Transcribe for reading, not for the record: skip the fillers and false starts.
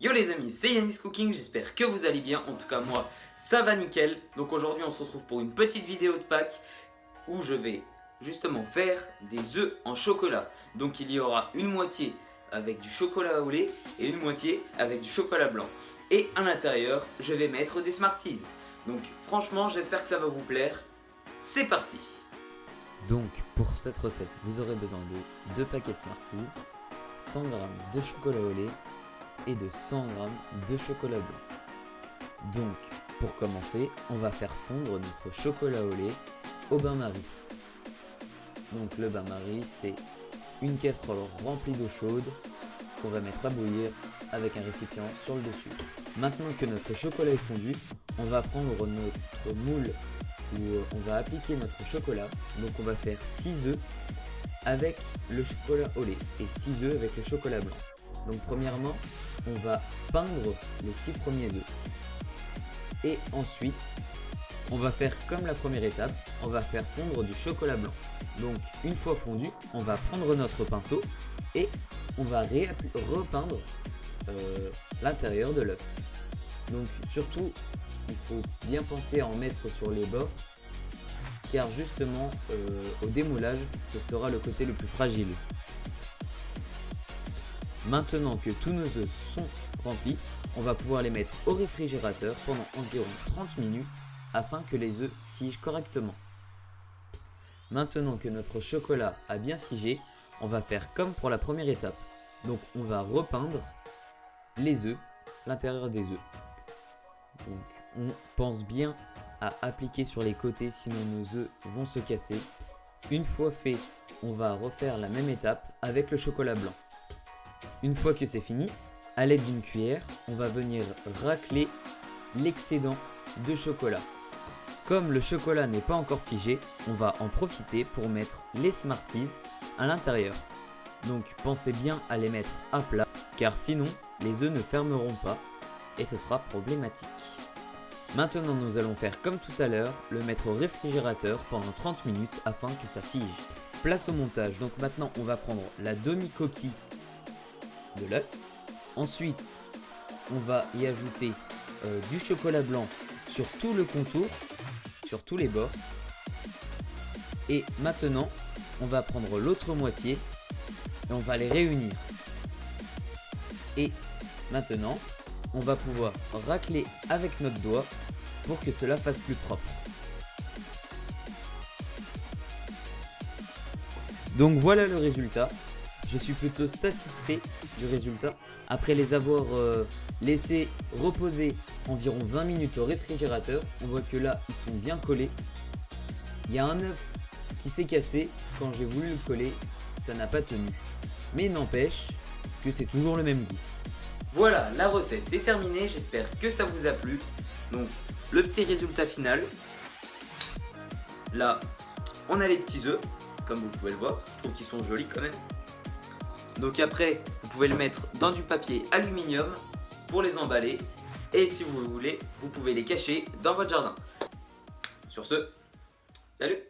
Yo les amis, c'est Yanis Cooking, j'espère que vous allez bien, en tout cas moi ça va nickel. Donc aujourd'hui on se retrouve pour une petite vidéo de Pâques où je vais justement faire des œufs en chocolat. Donc il y aura une moitié avec du chocolat au lait et une moitié avec du chocolat blanc. Et à l'intérieur je vais mettre des Smarties. Donc franchement j'espère que ça va vous plaire, c'est parti. Donc pour cette recette vous aurez besoin de 2 paquets de Smarties, 100 g de chocolat au lait et de 100 g de chocolat blanc. Donc pour commencer on va faire fondre notre chocolat au lait au bain-marie. Donc le bain-marie c'est une casserole remplie d'eau chaude qu'on va mettre à bouillir avec un récipient sur le dessus. Maintenant que notre chocolat est fondu, on va prendre notre moule où on va appliquer notre chocolat. Donc on va faire 6 œufs avec le chocolat au lait et 6 œufs avec le chocolat blanc. Donc premièrement, on va peindre les 6 premiers œufs. Et ensuite, on va faire comme la première étape, on va faire fondre du chocolat blanc. Donc une fois fondu, on va prendre notre pinceau et on va repeindre l'intérieur de l'œuf. Donc surtout, il faut bien penser à en mettre sur les bords car justement au démoulage, ce sera le côté le plus fragile. Maintenant que tous nos œufs sont remplis, on va pouvoir les mettre au réfrigérateur pendant environ 30 minutes afin que les œufs figent correctement. Maintenant que notre chocolat a bien figé, on va faire comme pour la première étape. Donc on va repeindre les œufs, l'intérieur des œufs. Donc on pense bien à appliquer sur les côtés sinon nos œufs vont se casser. Une fois fait, on va refaire la même étape avec le chocolat blanc. Une fois que c'est fini, à l'aide d'une cuillère, on va venir racler l'excédent de chocolat. Comme le chocolat n'est pas encore figé, on va en profiter pour mettre les Smarties à l'intérieur. Donc pensez bien à les mettre à plat, car sinon les œufs ne fermeront pas et ce sera problématique. Maintenant nous allons faire comme tout à l'heure, le mettre au réfrigérateur pendant 30 minutes afin que ça fige. Place au montage, donc maintenant on va prendre la demi-coquille de l'œuf. Ensuite on va y ajouter du chocolat blanc sur tout le contour, sur tous les bords. Et maintenant on va prendre l'autre moitié et on va les réunir. Et maintenant on va pouvoir racler avec notre doigt pour que cela fasse plus propre. Donc voilà le résultat. Je suis plutôt satisfait du résultat. Après les avoir laissés reposer environ 20 minutes au réfrigérateur, on voit que là ils sont bien collés. Il y a un œuf qui s'est cassé, quand j'ai voulu le coller, ça n'a pas tenu. Mais n'empêche que c'est toujours le même goût. Voilà, la recette est terminée, j'espère que ça vous a plu. Donc le petit résultat final. Là, on a les petits œufs, comme vous pouvez le voir, je trouve qu'ils sont jolis quand même. Donc après, vous pouvez le mettre dans du papier aluminium pour les emballer. Et si vous voulez, vous pouvez les cacher dans votre jardin. Sur ce, salut!